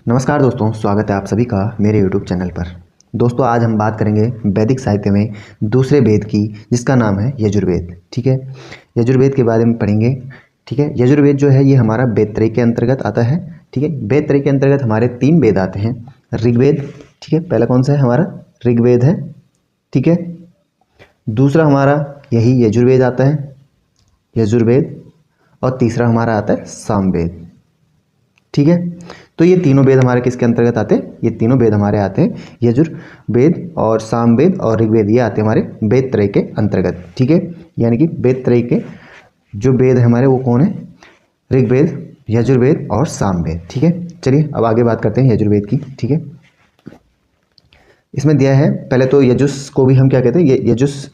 नमस्कार दोस्तों, स्वागत है आप सभी का मेरे YouTube चैनल पर। दोस्तों आज हम बात करेंगे वैदिक साहित्य में दूसरे वेद की, जिसका नाम है यजुर्वेद। ठीक है, यजुर्वेद के बारे में पढ़ेंगे। ठीक है, यजुर्वेद जो है ये हमारा वेदत्रय के अंतर्गत आता है। ठीक है, वेदत्रय के अंतर्गत हमारे 3 वेद आते हैं। ऋग्वेद, ठीक है, पहला कौन सा है हमारा? ऋग्वेद है। ठीक है, दूसरा हमारा यही यजुर्वेद आता है, यजुर्वेद, और तीसरा हमारा आता है सामवेद। ठीक है, तो ये तीनों वेद हमारे किसके अंतर्गत आते हैं? ये तीनों वेद हमारे आते हैं यजुर्वेद और सामवेद और ऋग्वेद, ये आते हैं हमारे वेदत्रय के अंतर्गत। ठीक है, यानी कि वेदत्रय के जो वेद है हमारे वो कौन है? ऋग्वेद, यजुर्वेद और सामवेद। ठीक है, चलिए अब आगे बात करते हैं यजुर्वेद की। ठीक है, इसमें दिया है पहले तो यजुस को भी हम क्या कहते हैं? ये यजुस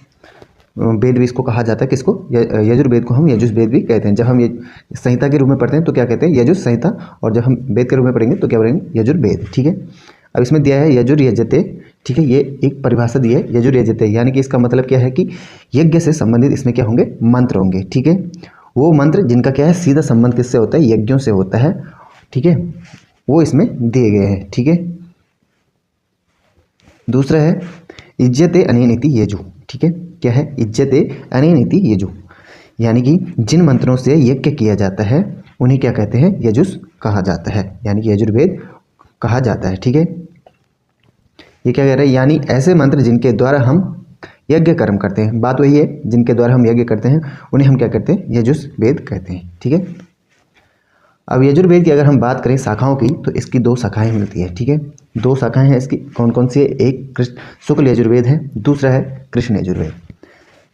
वेद भी इसको कहा जाता है। किसको? यजुर्वेद को हम यजुर्वेद भी कहते हैं। जब हम ये संहिता के रूप में पढ़ते हैं तो क्या कहते हैं? यजुर संहिता, और जब हम वेद के रूप में पढ़ेंगे तो क्या पढ़ेंगे? यजुर्वेद। ठीक है, अब इसमें दिया है यजुर यजते। ठीक है, ये एक परिभाषा दी है यजुर यजते, यानी कि इसका मतलब क्या है कि यज्ञ से संबंधित इसमें क्या होंगे? मंत्र होंगे। ठीक है, वो मंत्र जिनका क्या है? सीधा संबंध किससे होता है? यज्ञों से होता है। ठीक है, वो इसमें दिए गए हैं। ठीक है, दूसरा है इज्जते अनेनिति यजु। ठीक है, क्या है? इज्जते अनेनिति यजु, यानी कि जिन मंत्रों से यज्ञ किया जाता है उन्हें क्या कहते हैं? यजुस कहा जाता है, यानी कि यजुर्वेद कहा जाता है। ठीक है, ये क्या कह रहा है? यानी ऐसे मंत्र जिनके द्वारा हम यज्ञ कर्म करते हैं। बात वही है, जिनके द्वारा हम यज्ञ करते हैं उन्हें हम क्या कहते हैं? यजुर्वेद कहते हैं। ठीक है, अब यजुर्वेद की अगर हम बात करें शाखाओं की तो इसकी 2 शाखाएं मिलती है। ठीक है, 2 शाखाएं हैं इसकी। कौन कौन सी है? एक शुक्ल यजुर्वेद है, दूसरा है कृष्ण यजुर्वेद।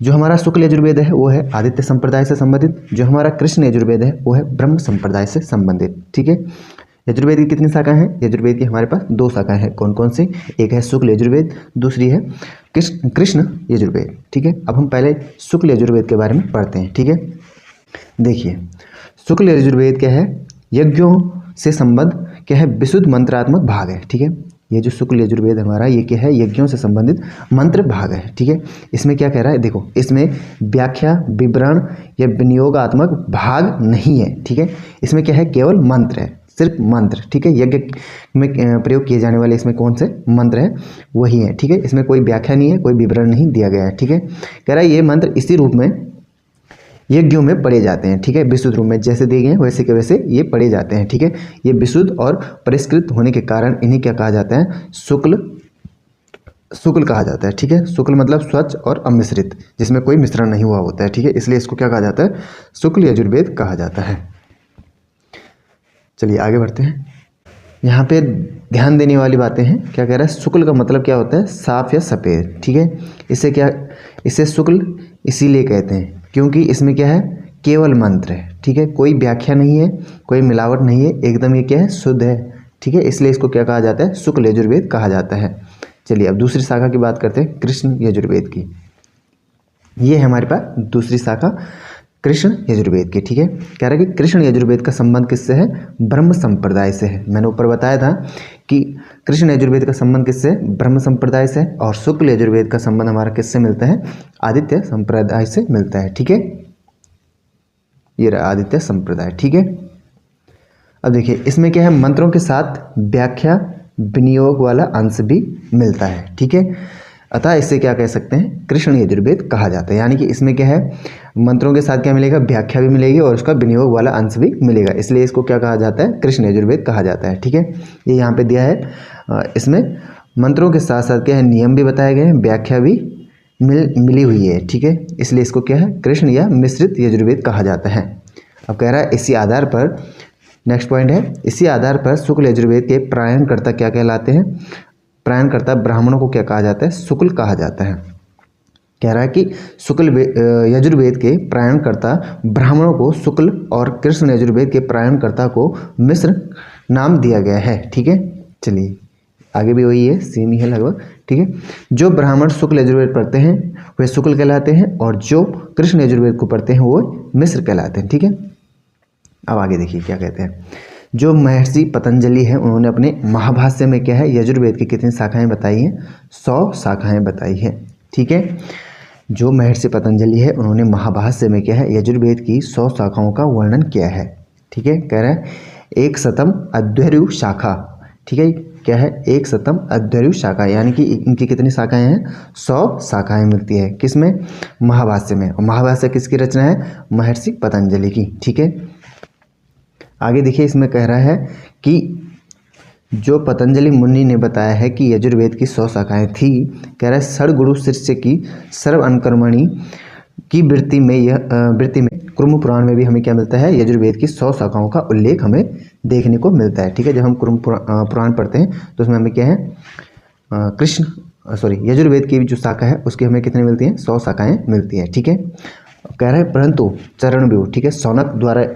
जो हमारा शुक्ल यजुर्वेद है वो है आदित्य संप्रदाय से संबंधित, जो हमारा कृष्ण यजुर्वेद है वो है ब्रह्म संप्रदाय से संबंधित। ठीक है, यजुर्वेद की कितनी शाखाएं हैं? यजुर्वेद की हमारे पास 2 शाखाएं हैं। कौन कौन सी? एक है शुक्ल यजुर्वेद, दूसरी है कृष्ण यजुर्वेद। ठीक है, अब हम पहले शुक्ल यजुर्वेद के बारे में पढ़ते हैं। ठीक है, देखिए शुक्ल यजुर्वेद क्या है? यज्ञों से संबंध क्या है? विशुद्ध मंत्रात्मक भाग है। ठीक है, ये जो शुक्ल यजुर्वेद हमारा ये क्या है? यज्ञों से संबंधित मंत्र भाग है। ठीक है, इसमें क्या कह रहा है? देखो, इसमें व्याख्या, विवरण या विनियोगात्मक भाग नहीं है। ठीक है, इसमें क्या है? केवल मंत्र है, सिर्फ मंत्र। ठीक है, यज्ञ में प्रयोग किए जाने वाले इसमें कौन से मंत्र है? वही है। ठीक है, इसमें कोई व्याख्या नहीं है, कोई विवरण नहीं दिया गया है। ठीक है, कह रहा है ये मंत्र इसी रूप में यज्ञों में पढ़े जाते हैं। ठीक है, विशुद्ध रूप में जैसे दिए गए हैं वैसे के वैसे ये पढ़े जाते हैं। ठीक है, ये विशुद्ध और परिष्कृत होने के कारण इन्हें क्या कहा जाता है? शुक्ल कहा जाता है। ठीक है, शुक्ल मतलब स्वच्छ और अमिश्रित, जिसमें कोई मिश्रण नहीं हुआ होता है। ठीक है, इसलिए इसको क्या कहा जाता है? शुक्ल यजुर्वेद कहा जाता है। चलिए आगे बढ़ते हैं। यहाँ पे ध्यान देने वाली बातें हैं। क्या कह रहा है? शुक्ल का मतलब क्या होता है? साफ या सफ़ेद। ठीक है, इसे शुक्ल इसीलिए कहते हैं क्योंकि इसमें क्या है? केवल मंत्र है। ठीक है, कोई व्याख्या नहीं है, कोई मिलावट नहीं है, एकदम ये क्या है? शुद्ध है। ठीक है, इसलिए इसको क्या कहा जाता है? शुक्ल यजुर्वेद कहा जाता है। चलिए अब दूसरी शाखा की बात करते हैं, कृष्ण यजुर्वेद की। ये है हमारे पास दूसरी शाखा कृष्ण यजुर्वेद की। ठीक है, कह रहा है कि कृष्ण यजुर्वेद का संबंध किससे है? ब्रह्म संप्रदाय से है। मैंने ऊपर बताया था कि कृष्ण यजुर्वेद का संबंध किससे? ब्रह्म संप्रदाय से, और शुक्ल यजुर्वेद का संबंध हमारा किससे मिलता है? आदित्य संप्रदाय से मिलता है। ठीक है, ये रहा आदित्य संप्रदाय। ठीक है, अब देखिए इसमें क्या है? मंत्रों के साथ व्याख्या, विनियोग वाला अंश भी मिलता है। ठीक है, अतः इससे क्या कह सकते हैं? कृष्ण यजुर्वेद कहा जाता है। यानी कि इसमें क्या है? मंत्रों के साथ क्या मिलेगा? व्याख्या भी मिलेगी और उसका विनियोग वाला अंश भी मिलेगा, इसलिए इसको क्या कहा जाता है? कृष्ण यजुर्वेद कहा जाता है। ठीक है, ये यहाँ पे दिया है। इसमें मंत्रों के साथ साथ क्या है? नियम भी बताए गए हैं, व्याख्या भी मिली हुई है। ठीक है, इसलिए इसको क्या है? कृष्ण या मिश्रित यजुर्वेद कहा जाता है। अब कह रहा है इसी आधार पर, नेक्स्ट पॉइंट है, इसी आधार पर शुक्ल यजुर्वेद के प्रायणकर्ता क्या कहलाते हैं? प्रायणकर्ता ब्राह्मणों को क्या कहा जाता है? शुक्ल कहा जाता है। कह रहा है कि शुक्ल यजुर्वेद के प्रायणकर्ता ब्राह्मणों को शुक्ल और कृष्ण यजुर्वेद के प्रायणकर्ता को मिश्र नाम दिया गया है। ठीक है, चलिए आगे भी वही है, सेम ही है लगभग। ठीक है, जो ब्राह्मण शुक्ल यजुर्वेद पढ़ते हैं वे शुक्ल कहलाते हैं, और जो कृष्ण यजुर्वेद को पढ़ते हैं वो मिश्र कहलाते हैं। ठीक है, अब आगे देखिए क्या कहते हैं। जो महर्षि पतंजलि है उन्होंने अपने महाभाष्य में क्या है? यजुर्वेद की कितनी शाखाएं बताई हैं? 100 शाखाएं बताई हैं। ठीक है, जो महर्षि पतंजलि है उन्होंने महाभाष्य में क्या है? यजुर्वेद की 100 शाखाओं का वर्णन किया है। ठीक है, कह रहा है एक शतम अद्वैरु शाखा, ठीक है। क्या है, एक शतम अध्वर्यु शाखा, यानी कि इनकी कितनी शाखाएं हैं, 100 शाखाएं मिलती है। किसमें, महाभाष्य में। और महाभाष्य किसकी रचना है, महर्षि पतंजलि की। ठीक है, आगे देखिए इसमें कह रहा है कि जो पतंजलि मुनि ने बताया है कि यजुर्वेद की 100 शाखाएं थी, कह रहा है षड्गुरु शिष्य की सर्व अनुकर्मणि की वृत्ति में कुर्म पुराण में भी हमें क्या मिलता है, यजुर्वेद की 100 शाखाओं का उल्लेख हमें देखने को मिलता है। ठीक है, जब हम कुर्म पुराण पढ़ते हैं तो उसमें हमें क्या है, यजुर्वेद की जो शाखा है उसकी हमें कितनी मिलती हैं, 100 शाखाएं मिलती है। ठीक है, कह रहा है परंतु चरणव्यूह, ठीक है, शौनक द्वारा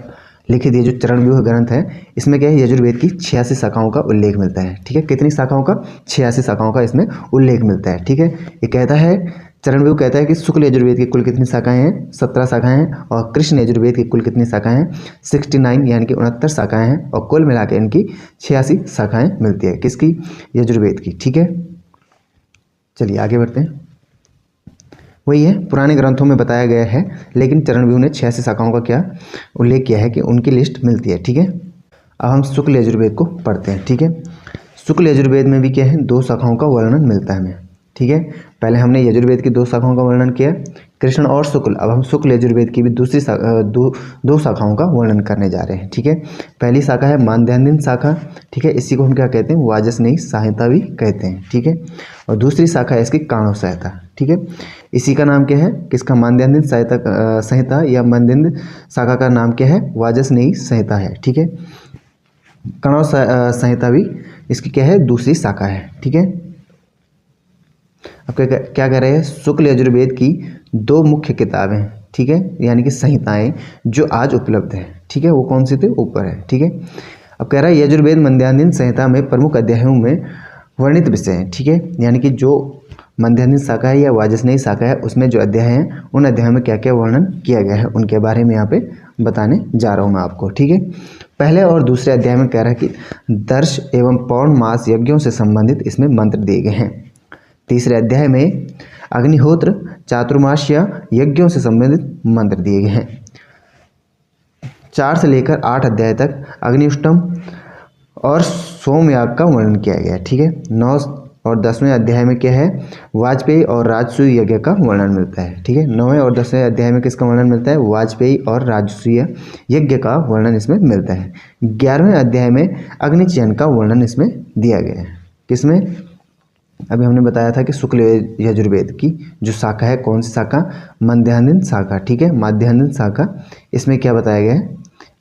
लिखित ये जो चरणव्यूह ग्रंथ है इसमें क्या है, यजुर्वेद की 86 शाखाओं का उल्लेख मिलता है। ठीक है, कितनी शाखाओं का, 86 शाखाओं का इसमें उल्लेख मिलता है। ठीक है, ये कहता है, चरणव्यूह कहता है कि शुक्ल यजुर्वेद की कुल कितनी शाखाएं हैं, 17 शाखाएं हैं, और कृष्ण यजुर्वेद की कुल कितनी शाखाएं हैं, 69 यानी कि 69 शाखाएं हैं, और कुल मिला के इनकी 86 शाखाएं मिलती है। किसकी, यजुर्वेद की। ठीक है, चलिए आगे बढ़ते हैं। वही है, पुराने ग्रंथों में बताया गया है, लेकिन चरणव्यूह ने 86 शाखाओं का क्या उल्लेख किया है कि उनकी लिस्ट मिलती है। ठीक है, अब हम शुक्ल यजुर्वेद को पढ़ते हैं। ठीक है, शुक्ल यजुर्वेद में भी क्या है, 2 शाखाओं का वर्णन मिलता है हमें। ठीक है, पहले हमने यजुर्वेद की 2 शाखाओं का वर्णन किया, कृष्ण और शुक्ल। अब हम शुक्ल यजुर्वेद की भी दूसरी दो शाखाओं का वर्णन करने जा रहे हैं। ठीक है, पहली शाखा है मानदंडिन शाखा। ठीक है, इसी को हम क्या कहते हैं, वाजसनेयी संहिता भी कहते हैं। ठीक है, और दूसरी शाखा है इसकी काणव संहिता। ठीक है, इसी का नाम क्या है, किसका, मानदंडिन संहिता या मानदंड शाखा का नाम क्या है, वाजसनेयी संहिता है। ठीक है, काणव संहिता भी इसकी क्या है, दूसरी शाखा है। ठीक है, अब क्या कह रहे हैं, शुक्ल यजुर्वेद की 2 मुख्य किताबें, ठीक है, यानी कि संहिताएं जो आज उपलब्ध है। ठीक है, वो कौन सी थी, ऊपर है। ठीक है, अब कह रहा है यजुर्वेद मध्यान्ह संहिता में प्रमुख अध्यायों में वर्णित विषय हैं। ठीक है, यानी कि जो मध्यान्ह शाखा है या वाजसनेयी शाखा है उसमें जो अध्याय हैं उन अध्यायों में क्या क्या वर्णन किया गया है उनके बारे में यहाँ पे बताने जा रहा हूँ मैं आपको। ठीक है, पहले और दूसरे अध्याय में कह रहा है कि दर्श एवं पौर्णमास यज्ञों से संबंधित इसमें मंत्र दिए गए हैं। तीसरे अध्याय में अग्निहोत्र चातुर्मास्य यज्ञों से संबंधित मंत्र दिए गए हैं। 4 से लेकर 8 अध्याय तक अग्निष्टम और सोमयाग का वर्णन किया गया है। ठीक है, 9 और 10वें अध्याय में क्या है, वाजपेयी और राजसूय यज्ञ का वर्णन मिलता है। ठीक है, 9वें और 10वें अध्याय में किसका वर्णन मिलता है, वाजपेयी और राजसूय यज्ञ का वर्णन इसमें मिलता है। 11वें अध्याय में अग्निचयन का वर्णन इसमें दिया गया है। किसमें, अभी हमने बताया था कि शुक्ल यजुर्वेद की जो शाखा है, कौन सी शाखा, मध्यान्ह शाखा। ठीक है, मध्यान्ह शाखा, इसमें क्या बताया गया है,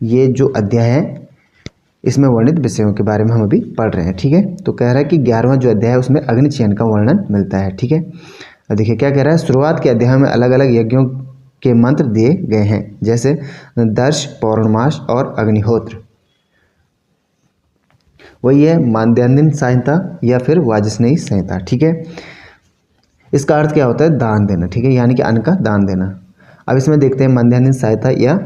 ये जो अध्याय है इसमें वर्णित विषयों के बारे में हम अभी पढ़ रहे हैं। ठीक है, तो कह रहा है कि 11वां जो अध्याय है उसमें अग्निचयन का वर्णन मिलता है। ठीक है, अब देखिए क्या कह रहा है, शुरुआत के अध्याय में अलग अलग यज्ञों के मंत्र दिए गए हैं, जैसे दर्श, पौर्णमास और अग्निहोत्र। वही है मानदंडिन संहिता या फिर वाजसनेयी संहिता। ठीक है, इसका अर्थ क्या होता है, दान देना। ठीक है, यानी कि अन्न का दान देना। अब इसमें देखते हैं मानदंडिन संहिता या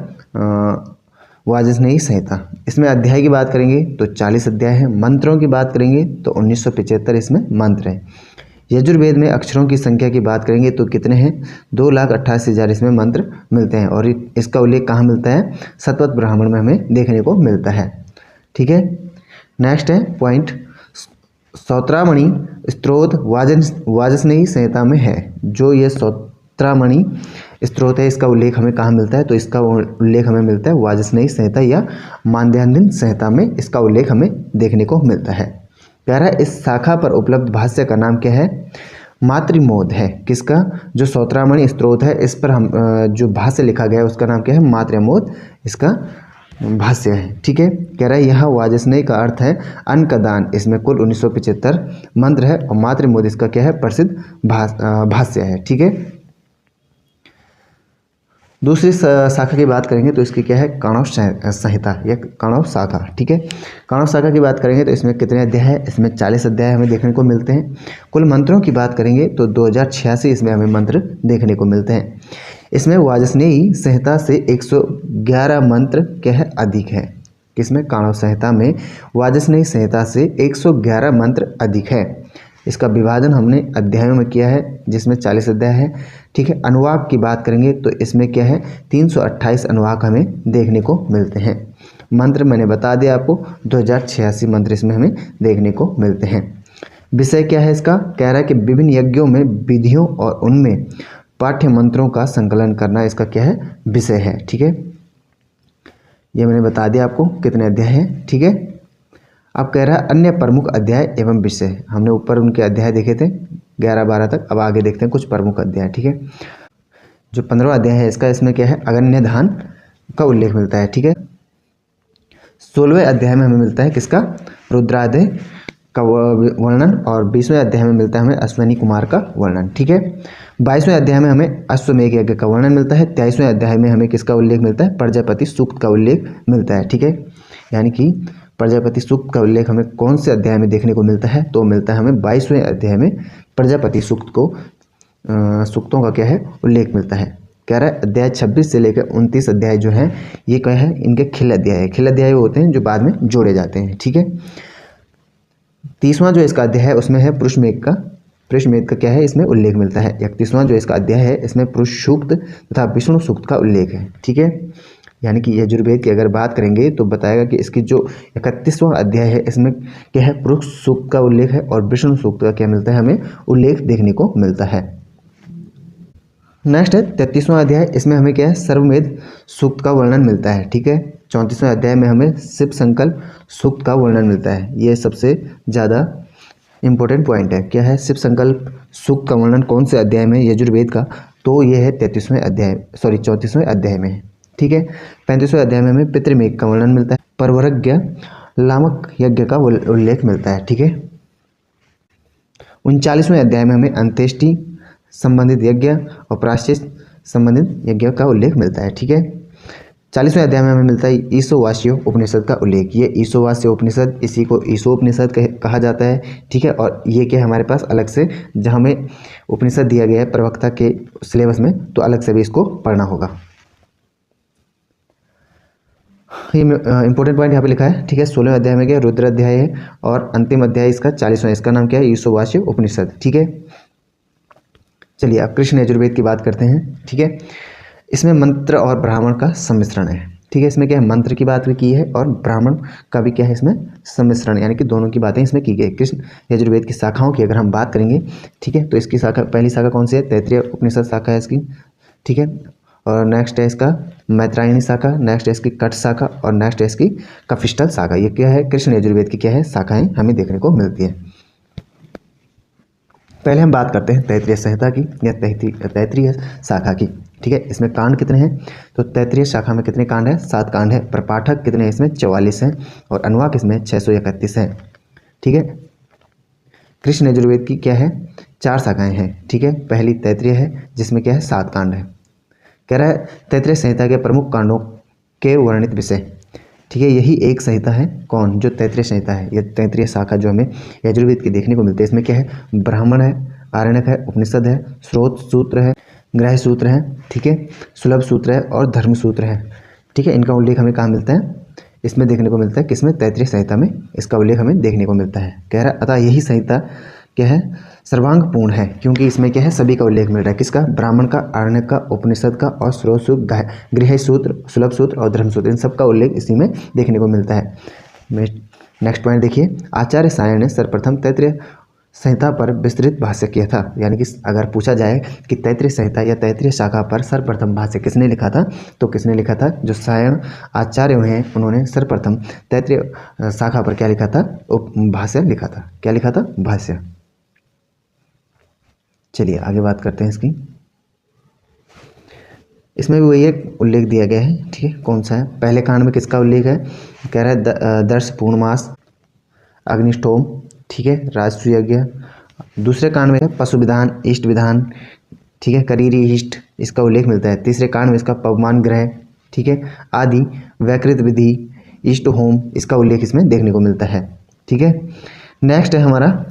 वाजसनेयी संहिता। इसमें अध्याय की बात करेंगे तो 40 अध्याय है, मंत्रों की बात करेंगे तो 1975 इसमें मंत्र हैं। यजुर्वेद में अक्षरों की संख्या की बात करेंगे तो कितने हैं, 2,88,000 इसमें मंत्र मिलते हैं। और इसका उल्लेख कहाँ मिलता है, शतपथ ब्राह्मण में हमें देखने को मिलता है। ठीक है, नेक्स्ट है पॉइंट, सौत्रामणि स्त्रोत वाजसनेयी संहिता में है। जो ये सौत्रामणि स्त्रोत है इसका उल्लेख हमें कहाँ मिलता है, तो इसका उल्लेख हमें मिलता है वाजसनेयी संहिता या मानदंडिन संहिता में इसका उल्लेख हमें देखने को मिलता है। कह रहा है इस शाखा पर उपलब्ध भाष्य का नाम क्या है, मातृमोद है। किसका, जो सौत्रामणि स्त्रोत है इस पर हम जो भाष्य लिखा गया है उसका नाम क्या है, मातृमोद इसका भाष्य है। ठीक है, कह रहा है यह वाजसनेयी का अर्थ है अन्न का दान। इसमें कुल 1975 मंत्र है और मातृमोद इसका क्या है, प्रसिद्ध भाष्य है। ठीक है, दूसरी शाखा की बात करेंगे तो इसकी क्या है, काणव संहिता या काणव शाखा। ठीक है, काणव शाखा की बात करेंगे तो इसमें कितने अध्याय है, इसमें 40 अध्याय हमें देखने को मिलते हैं। कुल मंत्रों की बात करेंगे तो 2086 इसमें हमें मंत्र देखने को मिलते हैं। इसमें वाजसनेयी संहिता से 111 मंत्र क्या है, अधिक है। किसमें, काणव संहिता में वाजसनेयी संहिता से 111 मंत्र अधिक है। इसका विभाजन हमने अध्यायों में किया है जिसमें 40 अध्याय है। ठीक है, अनुवाक की बात करेंगे तो इसमें क्या है, 328 अनुवाक हमें देखने को मिलते हैं। मंत्र मैंने बता दिया आपको, 2086 मंत्र इसमें हमें देखने को मिलते हैं। विषय क्या है इसका, कह रहा है कि विभिन्न यज्ञों में विधियों और उनमें पाठ्य मंत्रों का संकलन करना इसका क्या है, विषय है। ठीक है, ये मैंने बता दिया आपको कितने अध्याय हैं। ठीक है, अब कह रहा है अन्य प्रमुख अध्याय एवं विषय। हमने ऊपर उनके अध्याय देखे थे 11-12 तक, अब आगे देखते हैं कुछ प्रमुख अध्याय। ठीक है, जो 15वां अध्याय है इसका, इसमें क्या है, अगण्य दान का उल्लेख मिलता है। ठीक है, 16वें अध्याय में हमें मिलता है किसका, रुद्रादय का वर्णन, और 20वें अध्याय में मिलता है हमें अश्विनी कुमार का वर्णन। ठीक है, 22वें अध्याय में हमें अश्वमेध यज्ञ का वर्णन मिलता है। 23वें अध्याय में हमें किसका उल्लेख मिलता है, प्रजापति सूक्त का उल्लेख मिलता है। ठीक है, यानी कि प्रजापति सूक्त का उल्लेख हमें कौन से अध्याय में देखने को मिलता है, तो मिलता है हमें 22वें अध्याय में प्रजापति सूक्त को सूक्तों का क्या है, उल्लेख मिलता है। कह रहा है अध्याय 26 से लेकर 29 अध्याय जो है ये क्या है, इनके खिल अध्याय है। खिल अध्याय होते हैं जो बाद में जोड़े जाते हैं। ठीक है, 30वां जो इसका अध्याय है उसमें है पुरुषमेध का क्या है, इसमें उल्लेख मिलता है। 31वां जो इसका अध्याय है इसमें पुरुष सूक्त तथा विष्णु सूक्त का उल्लेख है। ठीक है, यानी कि यजुर्वेद की अगर बात करेंगे तो बताएगा कि इसकी जो 31वां अध्याय है इसमें क्या है, पुरुष सूक्त का उल्लेख है, और विष्णु सूक्त का क्या मिलता है, हमें उल्लेख देखने को मिलता है। नेक्स्ट है 33वां अध्याय, इसमें हमें क्या है, सर्वमेध सूक्त का वर्णन मिलता है। ठीक है, 34वें अध्याय में हमें शिव संकल्प सूक्त का वर्णन मिलता है। ये सबसे ज़्यादा इंपॉर्टेंट पॉइंट है, क्या है, शिव संकल्प सूक्त का वर्णन कौन से अध्याय में, यजुर्वेद का, तो ये है 34वें अध्याय में। ठीक है, 35वें अध्याय में हमें पितृमेघ का वर्णन मिलता है, परवरज्ञ लामक यज्ञ का उल्लेख मिलता है। ठीक है, 39वें अध्याय में हमें अंत्येष्टि संबंधित यज्ञ और प्रायश्चित संबंधित यज्ञ का उल्लेख मिलता है। ठीक है, 40वें अध्याय में हमें मिलता है ईशोवास्य उपनिषद का उल्लेख। ये ईशोवास्य उपनिषद, इसी को ईशोपनिषद कहा जाता है। ठीक है, और ये क्या हमारे पास अलग से, जहाँ हमें उपनिषद दिया गया है प्रवक्ता के सिलेबस में, तो अलग से भी इसको पढ़ना होगा। ये इंपॉर्टेंट पॉइंट यहाँ पे लिखा है। ठीक है, 16वें अध्याय में क्या, रुद्र अध्याय है, और अंतिम अध्याय इसका 40वां, इसका नाम क्या है, ईशोवास्य उपनिषद। ठीक है, चलिए अब कृष्ण यजुर्वेद की बात करते हैं। ठीक है, इसमें मंत्र और ब्राह्मण का सम्मिश्रण है। ठीक है, इसमें क्या है, मंत्र की बात भी की है और ब्राह्मण का भी क्या है इसमें सम्मिश्रण, यानी कि दोनों की बातें इसमें की गई। कृष्ण यजुर्वेद की शाखाओं की अगर हम बात करेंगे, ठीक है, तो इसकी शाखा, पहली शाखा कौन सी है, तैत्तिरीय उपनिषद शाखा है इसकी। ठीक है, और नेक्स्ट है इसका मैत्रायणी शाखा, नेक्स्ट है इसकी कट शाखा, और नेक्स्ट है इसकी कपिष्टल शाखा। ये क्या है, कृष्ण यजुर्वेद की क्या है, शाखाएं हमें देखने को मिलती है। पहले हम बात करते हैं तैत्तिरीय संहिता की या तैत्तिरीय शाखा की। ठीक है, इसमें कांड कितने हैं, तो तैत्तिरीय शाखा में कितने कांड हैं, 7 कांड है। प्रपाठक कितने हैं, इसमें 44 हैं, और अनुवाक इसमें 631 हैं। ठीक है, कृष्ण यजुर्वेद की क्या है, 4 शाखाएं हैं। ठीक है, पहली तैत्तिरीय है जिसमें क्या है 7 कांड है। कह रहा है तैत्तिरीय संहिता के प्रमुख कांडों के वर्णित विषय। ठीक है, यही एक संहिता है, कौन, जो तैत्तिरीय संहिता है। यह तैत्तिरीय शाखा जो हमें यजुर्वेद की देखने को मिलती है, इसमें क्या है, ब्राह्मण है, आरण्यक है, उपनिषद है, स्रोत सूत्र है, ग्रह सूत्र है, ठीक है, सुलभ सूत्र है, और धर्म सूत्र है। ठीक है, इनका उल्लेख हमें कहाँ मिलता है, इसमें देखने को मिलता है, किसमें, तैत्तिरीय संहिता में इसका उल्लेख हमें देखने को मिलता है। कह रहा है अतः यही संहिता क्या है, सर्वांगपूर्ण है, क्योंकि इसमें क्या है, सभी का उल्लेख मिल रहा है, किसका, ब्राह्मण का, आरण्यक का, उपनिषद का, और स्रोत सूत्र, गृह सूत्र, सुलभ सूत्र और धर्म सूत्र, इन सब का उल्लेख इसी में देखने को मिलता है। नेक्स्ट पॉइंट देखिए, आचार्य सायण ने सर्वप्रथम तैत्तिरीय संहिता पर विस्तृत भाष्य किया था। यानी कि अगर पूछा जाए कि तैत्तिरीय संहिता या तैत्तिरीय शाखा पर सर्वप्रथम भाष्य किसने लिखा था, तो किसने लिखा था, जो सायण आचार्य हैं उन्होंने सर्वप्रथम तैत्तिरीय शाखा पर क्या लिखा था, भाष्य लिखा था। क्या लिखा था, भाष्य। चलिए आगे बात करते हैं इसकी। इसमें भी वही एक उल्लेख दिया गया है। ठीक है, कौन सा है, पहले कांड में किसका उल्लेख है, कह रहा है दर्श पूर्णमास, अग्निष्टोम, ठीक है, राजसूय यज्ञ। दूसरे कांड में है पशु विधान, इष्ट विधान, ठीक है, करीरी इष्ट, इसका उल्लेख मिलता है। तीसरे कांड में इसका पवमान ग्रह, ठीक है, आदि वैकृत विधि, इष्ट होम, इसका उल्लेख इसमें देखने को मिलता है। ठीक है, नेक्स्ट है हमारा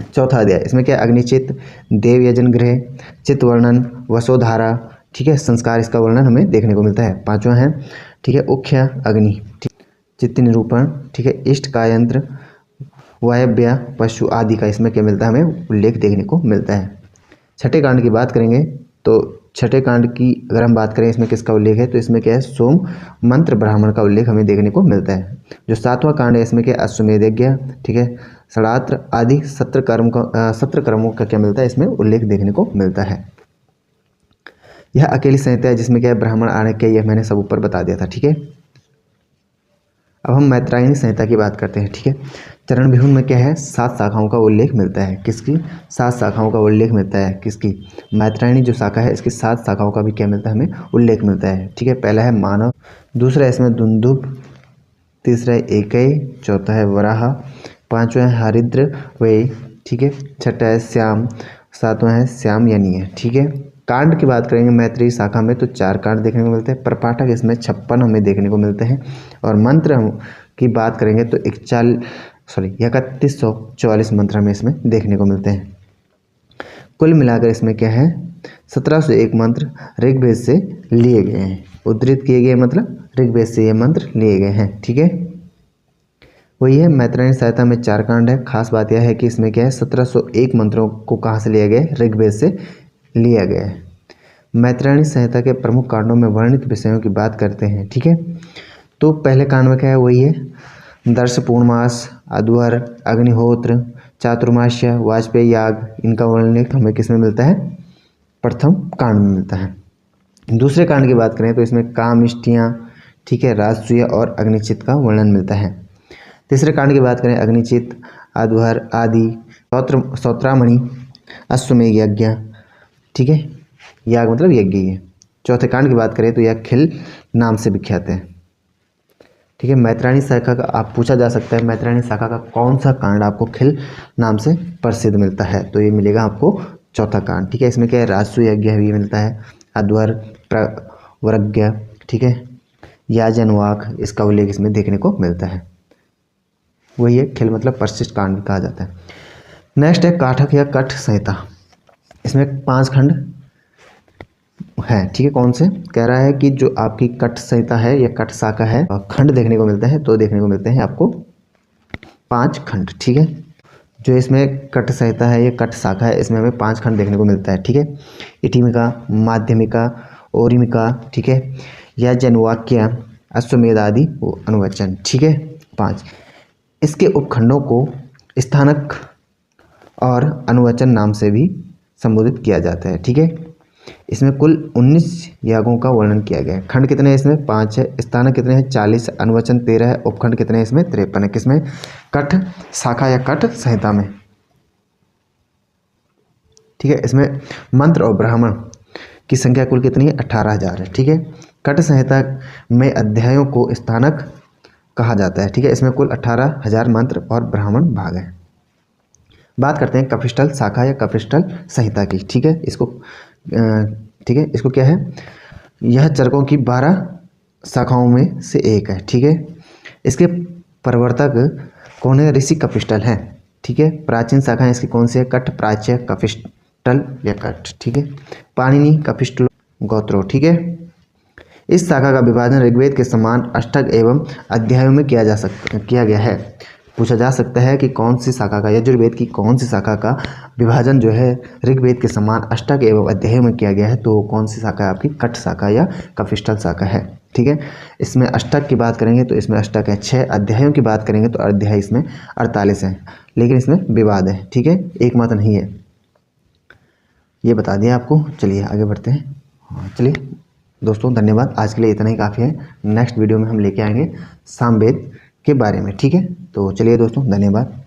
चौथा अध्याय। इसमें क्या, अग्निचित, देव यजन गृह, चित्त वर्णन, वसोधारा, ठीक है, संस्कार, इसका वर्णन हमें देखने को मिलता है। पांचवा है, ठीक है, उख्या अग्नि, चित्त निरूपण, ठीक है, इष्ट का यंत्र, वायव्य, पशु आदि का इसमें क्या मिलता है, हमें उल्लेख देखने को मिलता है। छठे कांड की बात करेंगे तो छठे कांड की अगर हम बात करें इसमें किसका उल्लेख है, तो इसमें क्या है, सोम मंत्र ब्राह्मण का उल्लेख हमें देखने को मिलता है। जो सातवां कांड है इसमें क्या, अश्वमेध यज्ञ, ठीक है, षडात्र आदि सत्र कर्मों का क्या मिलता है, इसमें उल्लेख देखने को मिलता है। यह अकेली संहिता है जिसमें क्या है, ब्राह्मण आर्णिक, यह मैंने सब ऊपर बता दिया था, ठीक है। अब हम मैत्रायणी संहिता की बात करते हैं, ठीक है। चरण व्यूह में क्या है, 7 शाखाओं का उल्लेख मिलता है। किसकी? 7 शाखाओं का उल्लेख मिलता है। किसकी? मैत्रायणी जो शाखा है इसकी 7 शाखाओं का भी क्या मिलता है, हमें उल्लेख मिलता है, ठीक है। पहला है मानव, दूसरा इसमें दुंदुभ, तीसरा है एकई, चौथा है वराह, पांचवा है हरिद्र वे, ठीक है, छठा है श्याम, सातवां है श्याम यानी है, ठीक है। कांड की बात करेंगे मैत्रेयी शाखा में तो 4 कांड देखने को मिलते हैं। प्रपाठक इसमें 56 हमें देखने को मिलते हैं। और मंत्र की बात करेंगे तो 3144 मंत्र हमें इसमें देखने को मिलते हैं। कुल मिलाकर इसमें क्या है, 1701 मंत्र ऋग्वेद से लिए गए हैं, उद्धृत किए गए, मतलब ऋग्वेद से ये मंत्र लिए गए हैं, ठीक है। वही है, मैत्रायणी संहिता में 4 कांड है। खास बात यह है कि इसमें क्या है, 1701 मंत्रों को कहाँ से लिया गया, ऋग्वेद से लिया गया है। मैत्रायणी संहिता के प्रमुख कांडों में वर्णित विषयों की बात करते हैं, ठीक है। तो पहले कांड में क्या है, वही है दर्श पूर्णमास, अध्वर, अग्निहोत्र, चातुर्मास्य, वाजपेयी याग, इनका उल्लेख हमें किसमें मिलता है, प्रथम कांड में मिलता है। दूसरे कांड की बात करें तो इसमें काम इष्टियाँ, ठीक है, राजसूय और अग्निचित का वर्णन मिलता है। तीसरे कांड की बात करें, अग्निचित, अध्वर आदि, सौत्रामणि, अश्वमेध यज्ञ, ठीक है, याग मतलब यज्ञ है। चौथे कांड की बात करें तो यह खिल नाम से विख्यात है, ठीक है। मैत्रायणी शाखा का आप पूछा जा सकता है, मैत्रायणी शाखा का कौन सा कांड आपको खिल नाम से प्रसिद्ध मिलता है, तो ये मिलेगा आपको चौथा कांड, ठीक है। इसमें क्या है, राजसूय यज्ञ भी मिलता है, अध्वर, प्रवरज्ञ, ठीक है, याजनवाक, इसका उल्लेख इसमें देखने को मिलता है। वही है खिल मतलब परिशिष्ट कांड कहा जाता है। नेक्स्ट है काठक या कठ संहिता। इसमें 5 खंड है, ठीक है। कौन से, कह रहा है कि जो आपकी कठ संहिता है या कठ शाखा है, खंड देखने को मिलते हैं, तो देखने को मिलते हैं आपको 5 खंड, ठीक है। जो इसमें कठ संहिता है या कठ शाखा है, इसमें हमें 5 खंड देखने को मिलता है, ठीक है। इटिमिका, माध्यमिका, ओरिमिका, ठीक है, या जनवाक्य, अश्वमेध आदि अनुवचन, ठीक है, 5। इसके उपखंडों को स्थानक और अनुवचन नाम से भी संबोधित किया जाता है, ठीक है। इसमें कुल 19 यागों का वर्णन किया गया है। खंड कितने हैं इसमें, 5 है। स्थानक कितने हैं, 40, अनुवचन 13 है, उपखंड कितने हैं इसमें, 53 है। किसमें, कठ शाखा या कठ संहिता में, ठीक है। इसमें मंत्र और ब्राह्मण की संख्या कुल कितनी है, 18,000 है, ठीक है। कठ संहिता में अध्यायों को स्थानक कहा जाता है, ठीक है। इसमें कुल 18,000 मंत्र और ब्राह्मण भाग है। बात करते हैं कपिष्टल शाखा या कपिष्टल संहिता की, ठीक है। इसको ठीक है, इसको क्या है, यह चरकों की 12 शाखाओं में से एक है, ठीक है। इसके प्रवर्तक कौन है, ऋषि कपिष्टल हैं, ठीक है। प्राचीन शाखाएं इसकी कौन सी है, कठ, प्राच्य, कपिष्टल या कठ, ठीक है। पाणिनि, कपिष्टल, गोत्रो, ठीक है। इस शाखा का विभाजन ऋग्वेद के समान अष्टक एवं अध्यायों में किया गया है। पूछा जा सकता है कि कौन सी शाखा का, यजुर्वेद की कौन सी शाखा का विभाजन जो है ऋग्वेद के समान अष्टक एवं अध्यायों में किया गया है, तो कौन सी शाखा है आपकी, कठ शाखा या कपिष्टल शाखा है, ठीक है। इसमें अष्टक की बात करेंगे तो इसमें अष्टक है 6, अध्यायों की बात करेंगे तो अध्याय इसमें 48 है, लेकिन इसमें विवाद है, ठीक है, एक मत नहीं है, ये बता दिया आपको। चलिए आगे बढ़ते हैं। चलिए दोस्तों, धन्यवाद, आज के लिए इतना ही काफ़ी है। नेक्स्ट वीडियो में हम लेके आएंगे सामवेद के बारे में, ठीक है। तो चलिए दोस्तों, धन्यवाद।